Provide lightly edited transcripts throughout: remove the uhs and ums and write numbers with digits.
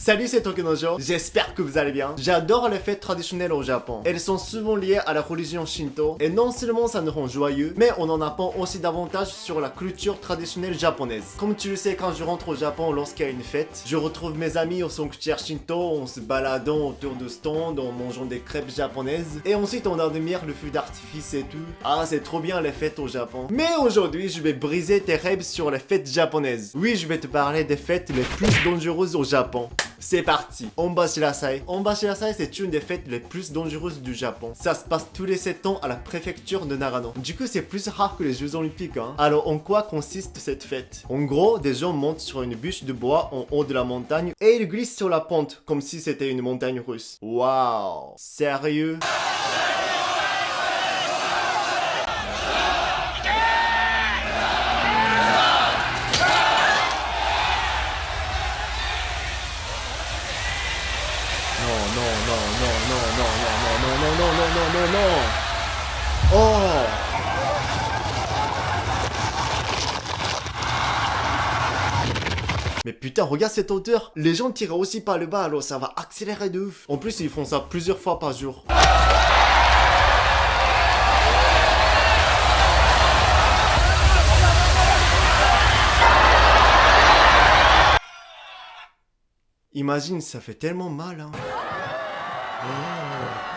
Salut, c'est Tokunojo, j'espère que vous allez bien. J'adore les fêtes traditionnelles au Japon. Elles sont souvent liées à la religion Shinto, et non seulement ça nous rend joyeux, mais on en apprend aussi davantage sur la culture traditionnelle japonaise. Comme tu le sais, quand je rentre au Japon lorsqu'il y a une fête, je retrouve mes amis au sanctuaire Shinto en se baladant autour de stands, en mangeant des crêpes japonaises, et ensuite on admire le feu d'artifice et tout. Ah, c'est trop bien les fêtes au Japon. Mais aujourd'hui, je vais briser tes rêves sur les fêtes japonaises. Oui, je vais te parler des fêtes les plus dangereuses au Japon. C'est parti. Onbashirasai. Onbashirasai, c'est une des fêtes les plus dangereuses du Japon. Ça se passe tous les 7 ans à la préfecture de Nagano. Du coup, c'est plus rare que les Jeux Olympiques, hein. Alors, en quoi consiste cette fête? En gros, des gens montent sur une bûche de bois en haut de la montagne et ils glissent sur la pente, comme si c'était une montagne russe. Waouh. Sérieux? Non. Oh! Mais putain, regarde cette hauteur. Les gens tirent aussi par le bas, alors ça va accélérer de ouf. En plus, ils font ça plusieurs fois par jour. Imagine, ça fait tellement mal, hein. Oh,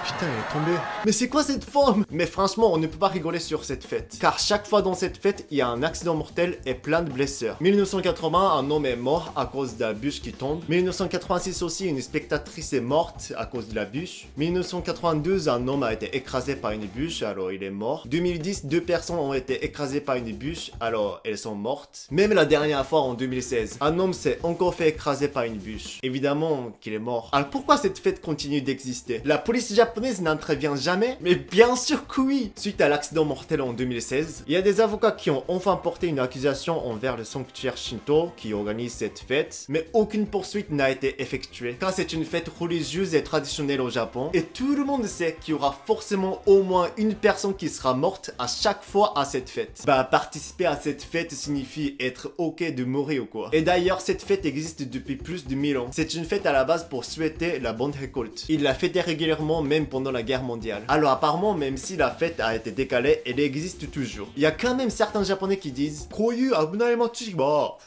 putain, elle est tombée. Mais c'est quoi cette forme? Mais franchement, on ne peut pas rigoler sur cette fête. Car chaque fois dans cette fête, il y a un accident mortel et plein de blessures. 1980, un homme est mort à cause de la bûche qui tombe. 1986 aussi, une spectatrice est morte à cause de la bûche. 1992, un homme a été écrasé par une bûche, alors il est mort. 2010, 2 personnes ont été écrasées par une bûche, alors elles sont mortes. Même la dernière fois, en 2016, un homme s'est encore fait écraser par une bûche. Évidemment qu'il est mort. Alors pourquoi cette fête continue d'exister? La police japonaise n'intervient jamais? Mais bien sûr que oui! Suite à l'accident mortel en 2016, il y a des avocats qui ont enfin porté une accusation envers le sanctuaire Shinto qui organise cette fête, mais aucune poursuite n'a été effectuée, car c'est une fête religieuse et traditionnelle au Japon, et tout le monde sait qu'il y aura forcément au moins une personne qui sera morte à chaque fois à cette fête. Bah, participer à cette fête signifie être ok de mourir ou quoi. Et d'ailleurs, cette fête existe depuis plus de 1000 ans. C'est une fête à la base pour souhaiter la bonne récolte. Il la fêtait régulièrement même pendant la guerre mondiale. Alors apparemment, même si la fête a été décalée, elle existe toujours. Il y a quand même certains japonais qui disent Koyu abunai machi wa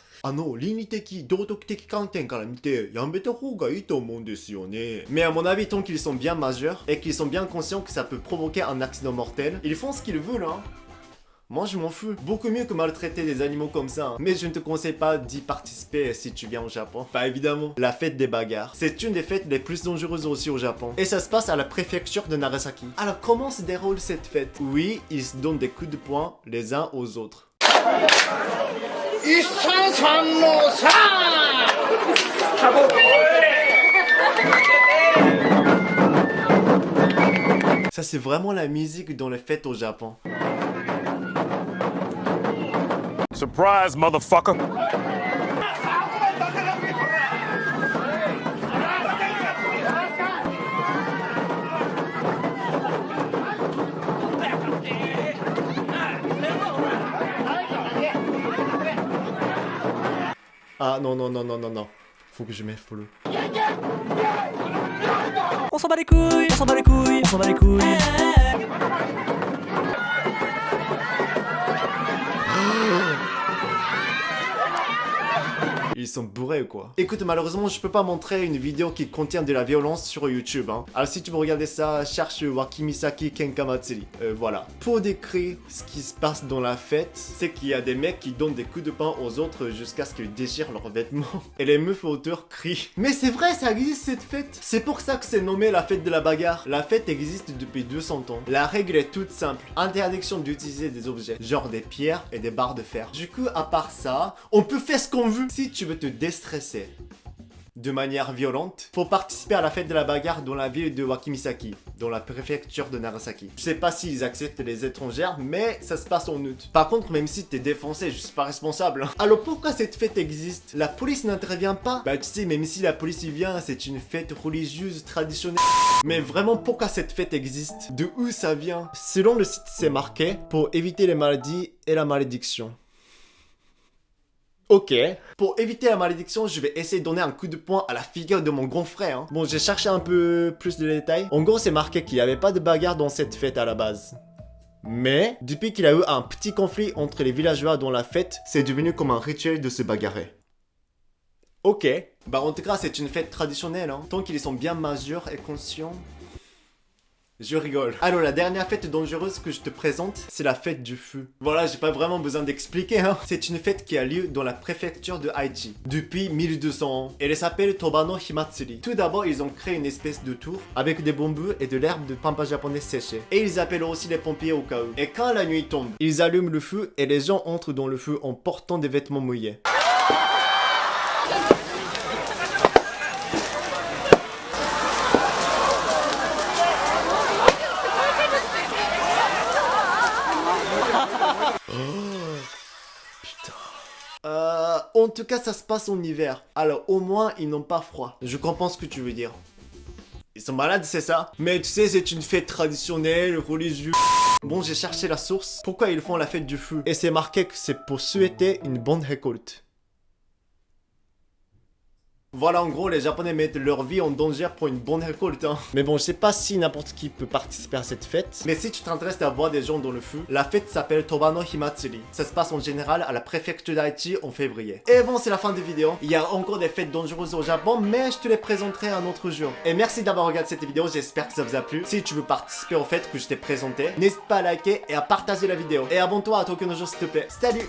mais à mon avis, tant qu'ils sont bien majeurs et qu'ils sont bien conscients que ça peut provoquer un accident mortel, ils font ce qu'ils veulent, hein. Moi je m'en fous, beaucoup mieux que maltraiter des animaux comme ça, hein. Mais je ne te conseille pas d'y participer si tu viens au Japon. Enfin évidemment, la fête des bagarres. C'est une des fêtes les plus dangereuses aussi au Japon. Et ça se passe à la préfecture de Nagasaki. Alors comment se déroule cette fête? Oui, ils se donnent des coups de poing les uns aux autres. Ça c'est vraiment la musique dans les fêtes au Japon. Surprise, motherfucker! Ah non. Faut que je mette follow. On s'en bat les couilles, on s'en bat les couilles, on s'en bat les couilles. Ils sont bourrés ou quoi? Écoute, malheureusement, je peux pas montrer une vidéo qui contient de la violence sur YouTube, hein. Alors si tu veux regarder ça, cherche Wakimisaki Kenka Matsuri. Voilà. Pour décrire ce qui se passe dans la fête, c'est qu'il y a des mecs qui donnent des coups de poing aux autres jusqu'à ce qu'ils déchirent leurs vêtements. Et les meufs autour crient. Mais c'est vrai, ça existe cette fête. C'est pour ça que c'est nommé la fête de la bagarre. La fête existe depuis 200 ans. La règle est toute simple. Interdiction d'utiliser des objets, genre des pierres et des barres de fer. Du coup, à part ça, on peut faire ce qu'on veut. Si tu veux te déstresser de manière violente, faut participer à la fête de la bagarre dans la ville de Wakimisaki, dans la préfecture de Nagasaki. Je sais pas s'ils acceptent les étrangères, mais ça se passe en août. Par contre, même si t'es défoncé, je suis pas responsable, hein. Alors pourquoi cette fête existe? La police n'intervient pas? Bah tu sais, même si la police y vient, c'est une fête religieuse traditionnelle. Mais vraiment, pourquoi cette fête existe? De où ça vient? Selon le site, c'est marqué pour éviter les maladies et la malédiction. Ok. Pour éviter la malédiction, je vais essayer de donner un coup de poing à la figure de mon grand frère. Bon, j'ai cherché un peu plus de détails. En gros, c'est marqué qu'il n'y avait pas de bagarre dans cette fête à la base. Mais, depuis qu'il a eu un petit conflit entre les villageois dans la fête, c'est devenu comme un rituel de se bagarrer. Ok. Bah en tout cas, c'est une fête traditionnelle, hein. Tant qu'ils sont bien majeurs et conscients... Je rigole. Alors la dernière fête dangereuse que je te présente, c'est la fête du feu. Voilà, j'ai pas vraiment besoin d'expliquer, hein. C'est une fête qui a lieu dans la préfecture de Aichi depuis 1200 ans. Elle s'appelle Tobano Himatsuri. Tout d'abord, ils ont créé une espèce de tour avec des bambous et de l'herbe de pampa japonais séchée. Et ils appellent aussi les pompiers au cas où. Et quand la nuit tombe, ils allument le feu et les gens entrent dans le feu en portant des vêtements mouillés. En tout cas, ça se passe en hiver. Alors, au moins, ils n'ont pas froid. Je comprends ce que tu veux dire. Ils sont malades, c'est ça? Mais tu sais, c'est une fête traditionnelle, religieuse. Bon, j'ai cherché la source. Pourquoi ils font la fête du feu? Et c'est marqué que c'est pour souhaiter une bonne récolte. Voilà, en gros, les Japonais mettent leur vie en danger pour une bonne récolte, hein. Mais bon, je sais pas si n'importe qui peut participer à cette fête. Mais si tu t'intéresses à voir des gens dans le feu, la fête s'appelle Tobano Himatsuri. Ça se passe en général à la préfecture d'Aichi en février. Et bon, c'est la fin de vidéo. Il y a encore des fêtes dangereuses au Japon, mais je te les présenterai un autre jour. Et merci d'avoir regardé cette vidéo, j'espère que ça vous a plu. Si tu veux participer aux fêtes que je t'ai présentées, n'hésite pas à liker et à partager la vidéo. Et abonne-toi à Tokyo no Jo s'il te plaît. Salut!